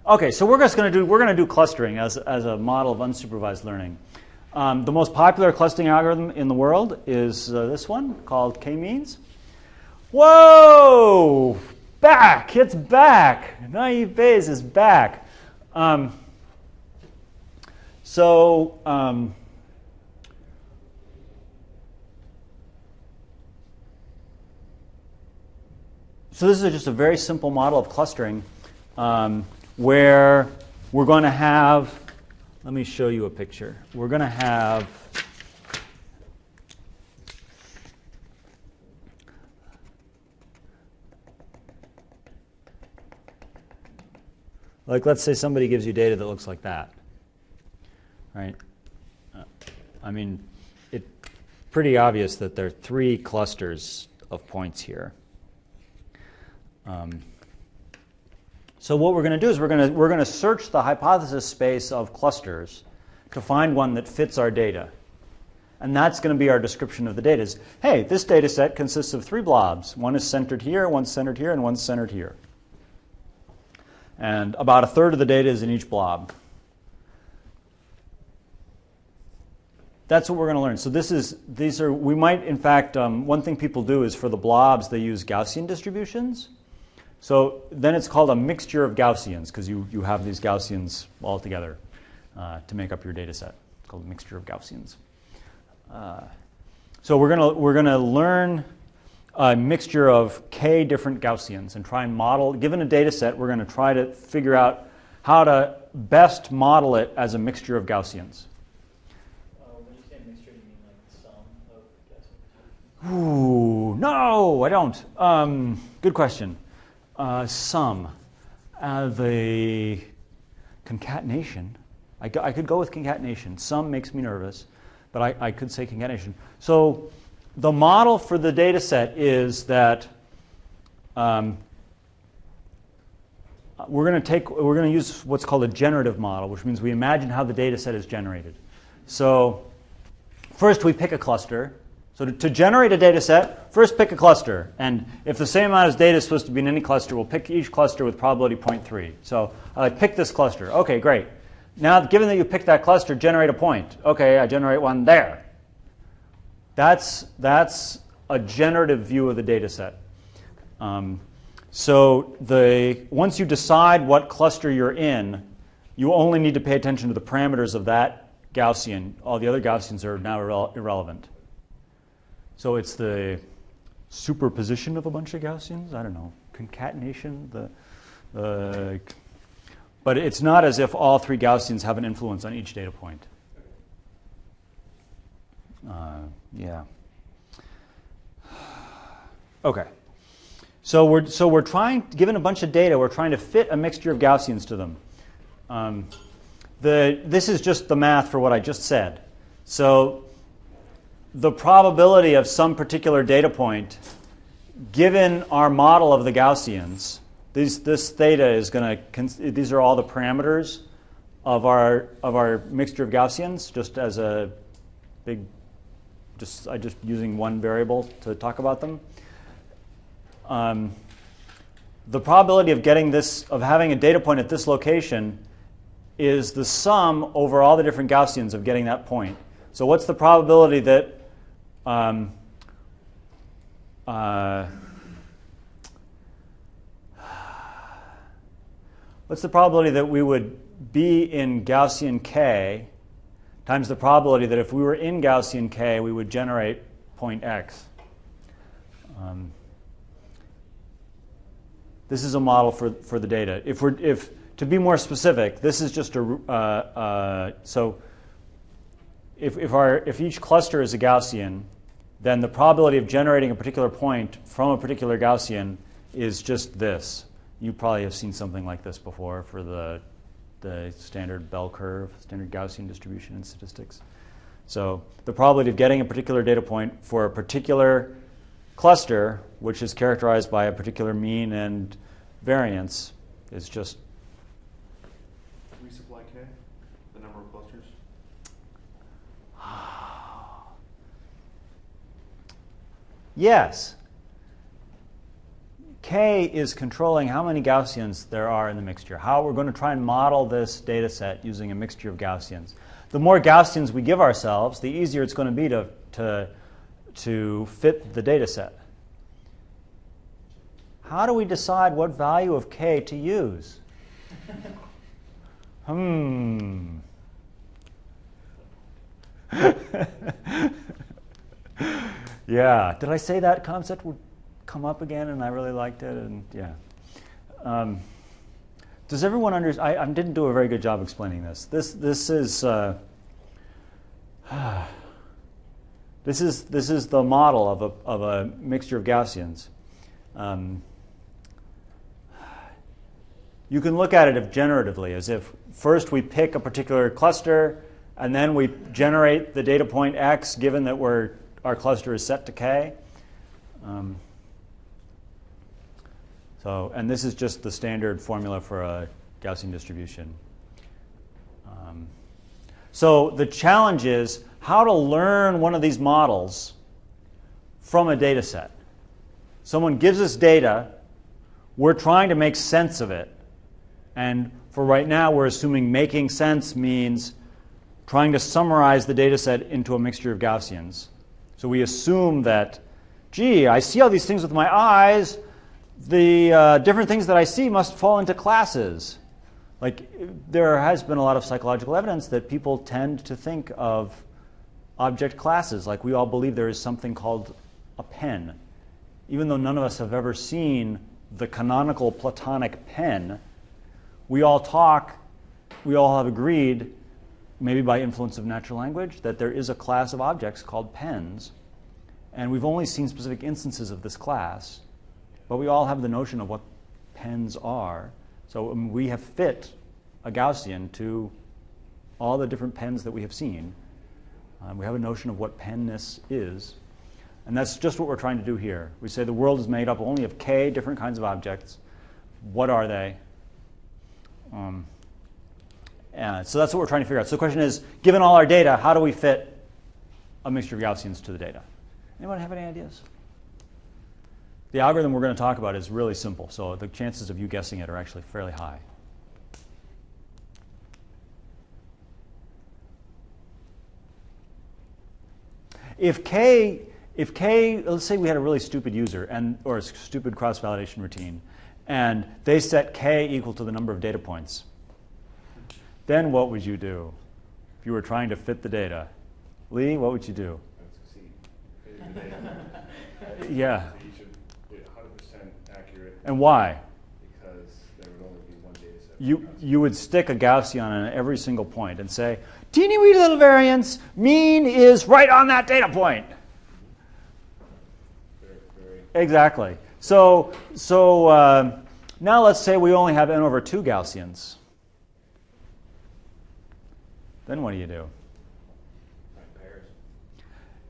Okay, so we're going to do clustering as a model of unsupervised learning. The most popular clustering algorithm in the world is this one called k-means. Whoa! Back! It's back! Naive Bayes is back. So this is just a very simple model of clustering where we're going to have, let me show you a picture. We're going to have like, let's say somebody gives you data that looks like that, right? I mean, it's pretty obvious that there are 3 clusters of points here. So what we're going to do is we're going to search the hypothesis space of clusters to find one that fits our data. And that's going to be our description of the data. Is, hey, this data set consists of 3 blobs. One is centered here, one's centered here, and one's centered here. And about 1/3 of the data is in each blob. That's what we're going to learn. So these are, we might, in fact, one thing people do is for the blobs, they use Gaussian distributions. So then it's called a mixture of Gaussians, because you have these Gaussians all together to make up your data set. It's called a mixture of Gaussians. So we're gonna learn a mixture of k different Gaussians and try and model. Given a data set, we're going to try to figure out how to best model it as a mixture of Gaussians. When you say mixture, do you mean like the sum of Gaussians? Ooh, no, I don't. Good question. Sum. The concatenation. I could go with concatenation. Sum makes me nervous, but I could say concatenation. So the model for the data set is that we're going to use what's called a generative model, which means we imagine how the data set is generated. So first we pick a cluster. So to generate a data set, first pick a cluster. And if the same amount of data is supposed to be in any cluster, we'll pick each cluster with probability 0.3. So I pick this cluster. Okay, great. Now, given that you picked that cluster, generate a point. Okay, I generate one there. That's a generative view of the data set. So once you decide what cluster you're in, you only need to pay attention to the parameters of that Gaussian. All the other Gaussians are now irrelevant. So it's the superposition of a bunch of Gaussians. I don't know, concatenation. But it's not as if all 3 Gaussians have an influence on each data point. Yeah. Okay. So we're trying, given a bunch of data, we're trying to fit a mixture of Gaussians to them. This is just the math for what I just said. So the probability of some particular data point, given our model of the Gaussians, this theta is going to, these are all the parameters of our mixture of Gaussians, just as a big, I'm just using one variable to talk about them. The probability of getting this, of having a data point at this location, is the sum over all the different Gaussians of getting that point. So what's the probability that what's the probability that we would be in Gaussian K times the probability that if we were in Gaussian K, we would generate point X? This is a model for the data. If to be more specific, this is just a so if each cluster is a Gaussian, then the probability of generating a particular point from a particular Gaussian is just this. You probably have seen something like this before for the standard bell curve, standard Gaussian distribution in statistics. So the probability of getting a particular data point for a particular cluster, which is characterized by a particular mean and variance, is just... Resupply K, the number of clusters? Yes. K is controlling how many Gaussians there are in the mixture. How we're going to try and model this data set using a mixture of Gaussians. The more Gaussians we give ourselves, the easier it's going to be to fit the data set. How do we decide what value of K to use? Yeah. Did I say that concept would come up again and I really liked it? And yeah. Does everyone understand? I didn't do a very good job explaining this. This is this is the model of a mixture of Gaussians. You can look at it generatively, as if first we pick a particular cluster, and then we generate the data point x, given that our cluster is set to k. And this is just the standard formula for a Gaussian distribution. So the challenge is how to learn one of these models from a data set. Someone gives us data, we're trying to make sense of it. And for right now, we're assuming making sense means trying to summarize the data set into a mixture of Gaussians. So we assume that, gee, I see all these things with my eyes. The different things that I see must fall into classes. Like, there has been a lot of psychological evidence that people tend to think of object classes. Like, we all believe there is something called a pen. Even though none of us have ever seen the canonical Platonic pen, we all have agreed, maybe by influence of natural language, that there is a class of objects called pens. And we've only seen specific instances of this class, but we all have the notion of what pens are. So we have fit a Gaussian to all the different pens that we have seen. We have a notion of what penness is. And that's just what we're trying to do here. We say the world is made up only of k different kinds of objects. What are they? So that's what we're trying to figure out. So the question is, given all our data, how do we fit a mixture of Gaussians to the data? Anyone have any ideas? The algorithm we're going to talk about is really simple, so the chances of you guessing it are actually fairly high. If k, let's say we had a really stupid user or a stupid cross-validation routine, and they set k equal to the number of data points, then what would you do if you were trying to fit the data? Lee, what would you do? I would succeed. Fitting the data. Yeah. So you should be 100% accurate. And why? Because there would only be one data set. You would stick a Gaussian on every single point and say, teeny weeny little variance, mean is right on that data point. Very. Exactly. So now let's say we only have n over 2 Gaussians. Then what do? Find pairs.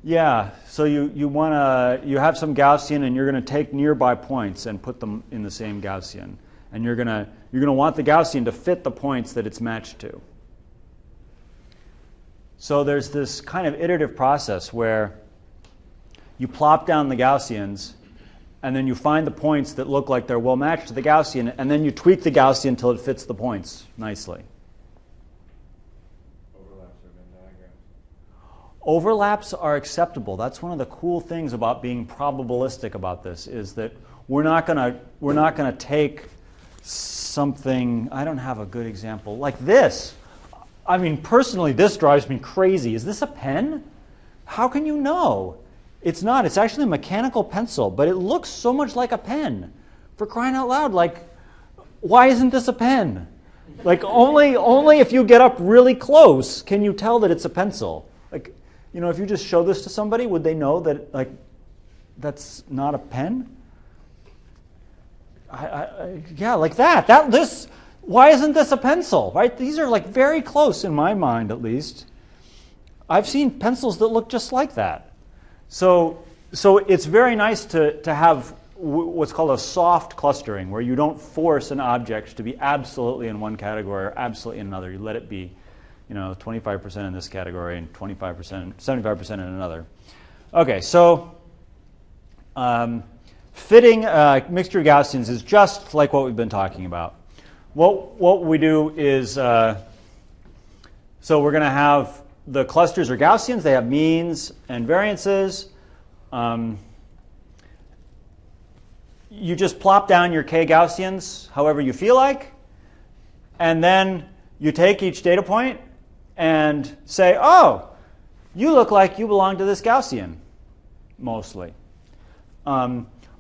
Yeah. So you have some Gaussian, and you're going to take nearby points and put them in the same Gaussian, and you're going to want the Gaussian to fit the points that it's matched to. So there's this kind of iterative process where you plop down the Gaussians, and then you find the points that look like they're well matched to the Gaussian, and then you tweak the Gaussian until it fits the points nicely. Overlaps are Venn diagrams. Overlaps are acceptable. That's one of the cool things about being probabilistic about this, is that we're not gonna take something. I don't have a good example like this. I mean, personally, this drives me crazy. Is this a pen? How can you know? It's not. It's actually a mechanical pencil, but it looks so much like a pen. For crying out loud, like, why isn't this a pen? Like, only if you get up really close can you tell that it's a pencil. Like, if you just show this to somebody, would they know that, like, that's not a pen? Yeah, like that. Why isn't this a pencil, right? These are like very close in my mind, at least. I've seen pencils that look just like that. So it's very nice to have what's called a soft clustering, where you don't force an object to be absolutely in one category or absolutely in another. You let it be, 25% in this category and 25%, 75% in another. Okay, so fitting a mixture of Gaussians is just like what we've been talking about. What we do is, so we're going to have the clusters are Gaussians. They have means and variances. You just plop down your k Gaussians however you feel like, and then you take each data point and say, oh, you look like you belong to this Gaussian, mostly.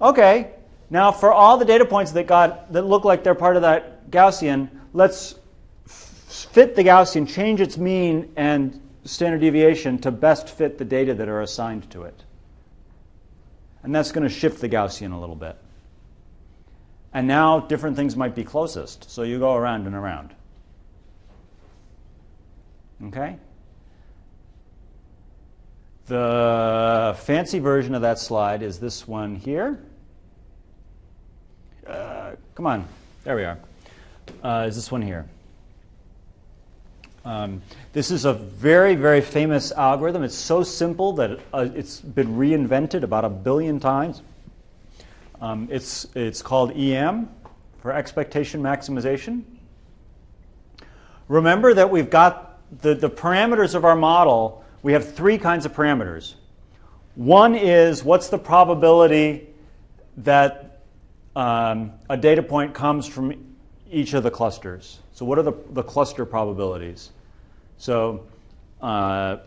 Okay, now for all the data points that look like they're part of that Gaussian, let's fit the Gaussian, change its mean and standard deviation to best fit the data that are assigned to it. And that's going to shift the Gaussian a little bit. And now different things might be closest, so you go around and around. Okay? The fancy version of that slide is this one here. Come on, there we are. Is this one here. This is a very, very famous algorithm. It's so simple that it's been reinvented about 1 billion times. It's called EM, for expectation maximization. Remember that we've got the parameters of our model. We have 3 kinds of parameters. One is what's the probability that a data point comes from each of the clusters. So what are the cluster probabilities? So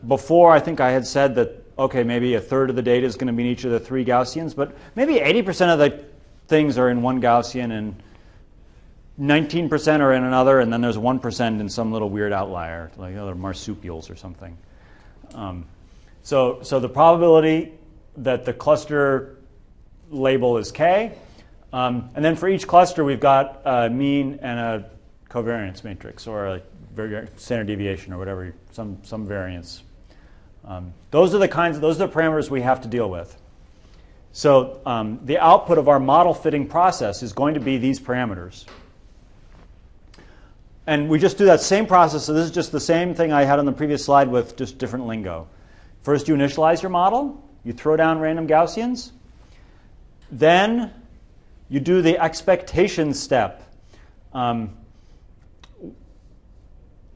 before, I think I had said that, okay, maybe 1/3 of the data is going to be in each of the 3 Gaussians, but maybe 80% of the things are in one Gaussian and 19% are in another, and then there's 1% in some little weird outlier, like other marsupials or something. So the probability that the cluster label is k, and then for each cluster we've got a mean and a covariance matrix, or a standard deviation, or whatever, some variance. Those are the parameters we have to deal with. So the output of our model fitting process is going to be these parameters. And we just do that same process. So this is just the same thing I had on the previous slide with just different lingo. First, you initialize your model. You throw down random Gaussians. Then you do the expectation step.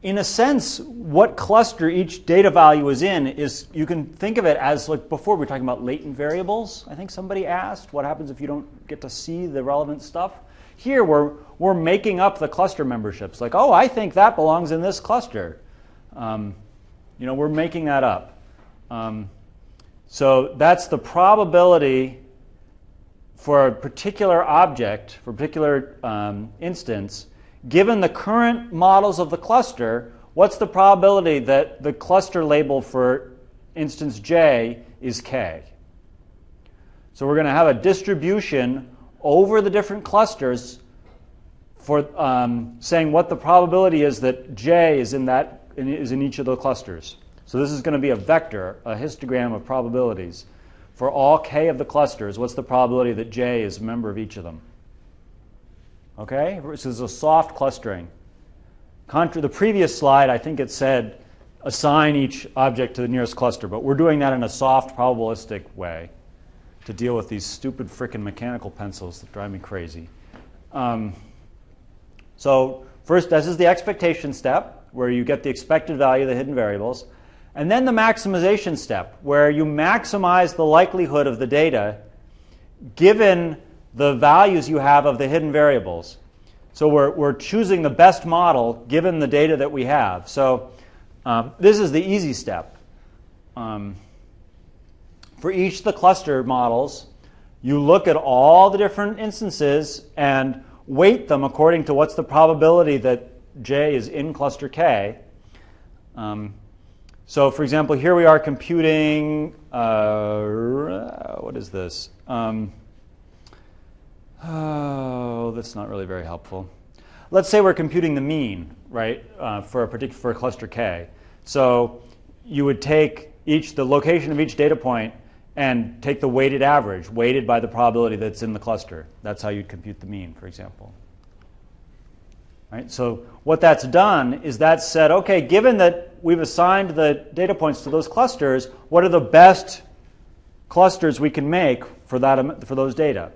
In a sense, what cluster each data value is in is, you can think of it as, like before we were talking about latent variables. I think somebody asked, what happens if you don't get to see the relevant stuff? Here, we're making up the cluster memberships. Like, oh, I think that belongs in this cluster. We're making that up. So that's the probability for a particular object, for a particular instance. Given the current models of the cluster, what's the probability that the cluster label for instance j is k? So we're going to have a distribution over the different clusters for saying what the probability is that j is in each of the clusters. So this is going to be a vector, a histogram of probabilities. For all k of the clusters, what's the probability that j is a member of each of them? Okay, this is a soft clustering. The previous slide, I think it said assign each object to the nearest cluster, but we're doing that in a soft probabilistic way to deal with these stupid frickin' mechanical pencils that drive me crazy. So first, this is the expectation step, where you get the expected value of the hidden variables. And then the maximization step, where you maximize the likelihood of the data given the values you have of the hidden variables. So we're choosing the best model given the data that we have. So this is the easy step. For each of the cluster models, you look at all the different instances and weight them according to what's the probability that j is in cluster k. So for example, here we are computing, what is this? Oh, that's not really very helpful. Let's say we're computing the mean, right, for a cluster k. So you would take the location of each data point and take the weighted average, weighted by the probability that's in the cluster. That's how you'd compute the mean, for example. Right? So what that's done is that said, okay, given that we've assigned the data points to those clusters, what are the best clusters we can make for those data?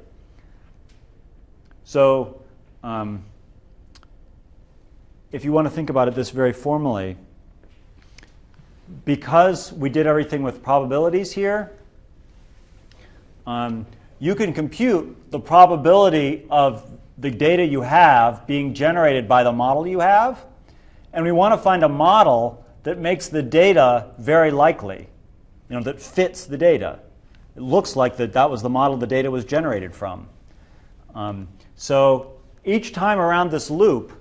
So if you want to think about it this very formally, because we did everything with probabilities here, you can compute the probability of the data you have being generated by the model you have. And we want to find a model that makes the data very likely, that fits the data. It looks like that was the model the data was generated from. So each time around this loop,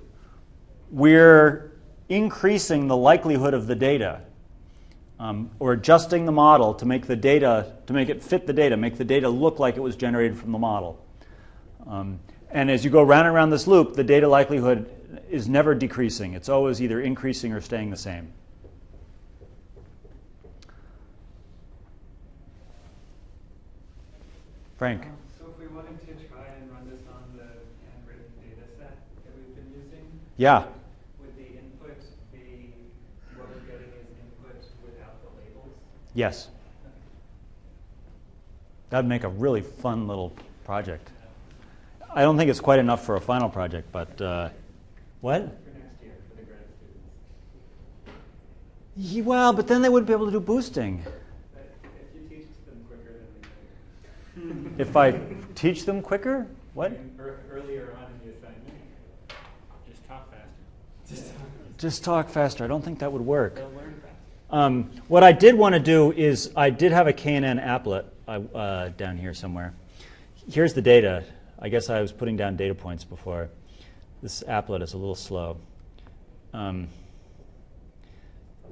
we're increasing the likelihood of the data, or adjusting the model to make it fit the data, make the data look like it was generated from the model. And as you go round and round this loop, the data likelihood is never decreasing. It's always either increasing or staying the same. Frank? So if we wanted to try and run this on the handwritten data set that we've been using, Yeah. would the input be what we're getting as input without the labels? Yes. That would make a really fun little project. I don't think it's quite enough for a final project, but what? For next year, for the grad students. Well, but then they wouldn't be able to do boosting. But if you teach them quicker than we do. If I teach them quicker? What? Earlier on in the assignment. Just talk faster. Just talk faster. I don't think that would work. They'll learn faster. What I did want to do is I did have a KNN applet down here somewhere. Here's the data. I guess I was putting down data points before. This applet is a little slow.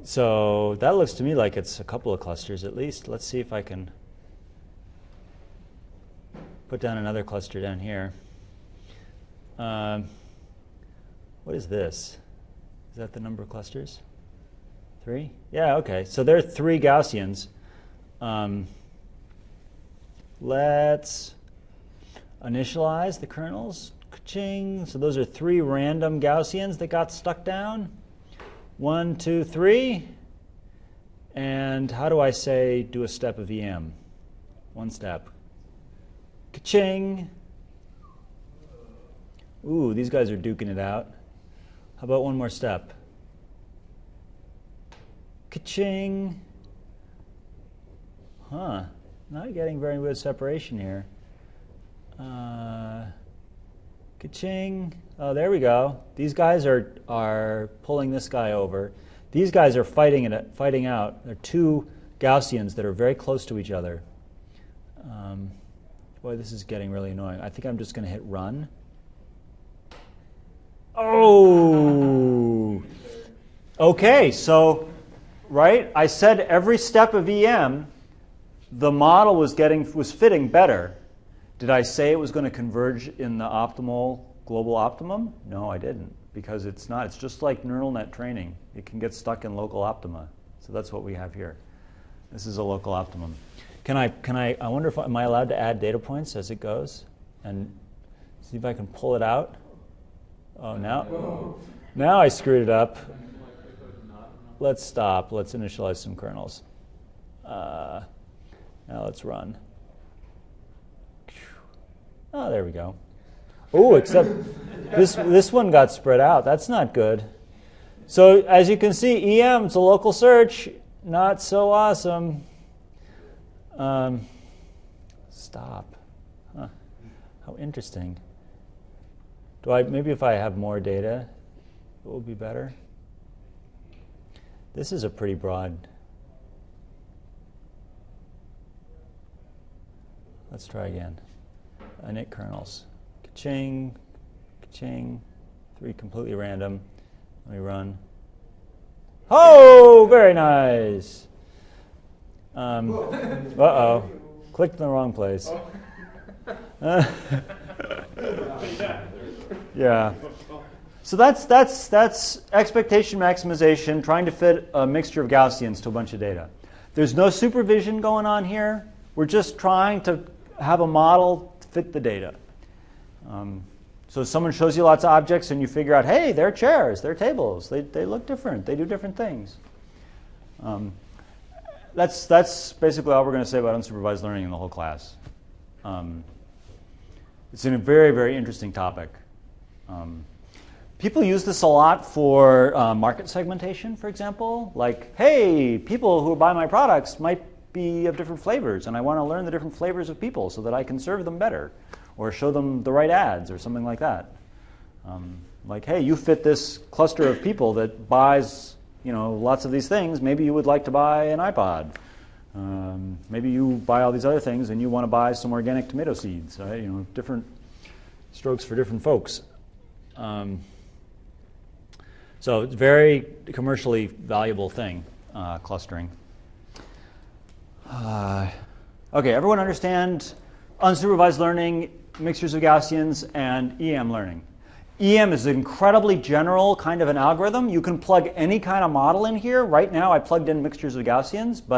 So that looks to me like it's a couple of clusters at least. Let's see if I can put down another cluster down here. What is this? Is that the number of clusters? 3? Yeah, okay. So there are 3 Gaussians. Let's initialize the kernels. Ka-ching. So those are 3 random Gaussians that got stuck down. 1, 2, 3. And how do I say do a step of EM? 1 step. Ka-ching. Ooh, these guys are duking it out. How about 1 more step? Ka-ching. Huh. Not getting very good separation here. Ka-ching. Oh, there we go. These guys are pulling this guy over. These guys are fighting out. They're 2 Gaussians that are very close to each other. Boy, this is getting really annoying. I think I'm just going to hit run. Oh! Okay, so, right, I said every step of EM, the model was fitting better. Did I say it was going to converge in the optimal global optimum? No, I didn't, because it's not. It's just like neural net training. It can get stuck in local optima. So that's what we have here. This is a local optimum. I wonder if, am I allowed to add data points as it goes? And see if I can pull it out. Oh, now I screwed it up. Let's stop. Let's initialize some kernels. Now let's run. Oh, there we go. Oh, except this one got spread out. That's not good. So as you can see, EM's a local search. Not so awesome. Stop. Huh. How interesting. Maybe if I have more data, it will be better. This is a pretty broad. Let's try again. Init kernels. Ka-ching, ka-ching. 3 completely random. Let me run. Oh, very nice. Uh-oh. Clicked in the wrong place. Yeah. So that's expectation maximization, trying to fit a mixture of Gaussians to a bunch of data. There's no supervision going on here. We're just trying to have a model fit the data. So someone shows you lots of objects and you figure out, hey, they're chairs, they're tables, they look different, they do different things. That's basically all we're going to say about unsupervised learning in the whole class. It's a very, very interesting topic. People use this a lot for market segmentation, for example. Like, hey, people who buy my products might be of different flavors, and I want to learn the different flavors of people so that I can serve them better, or show them the right ads, or something like that. Like, hey, you fit this cluster of people that buys, lots of these things. Maybe you would like to buy an iPod. Maybe you buy all these other things and you want to buy some organic tomato seeds. Different strokes for different folks. So it's a very commercially valuable thing, clustering. Okay, everyone understand unsupervised learning, mixtures of Gaussians, and EM learning. EM is an incredibly general kind of an algorithm. You can plug any kind of model in here. Right now I plugged in mixtures of Gaussians, but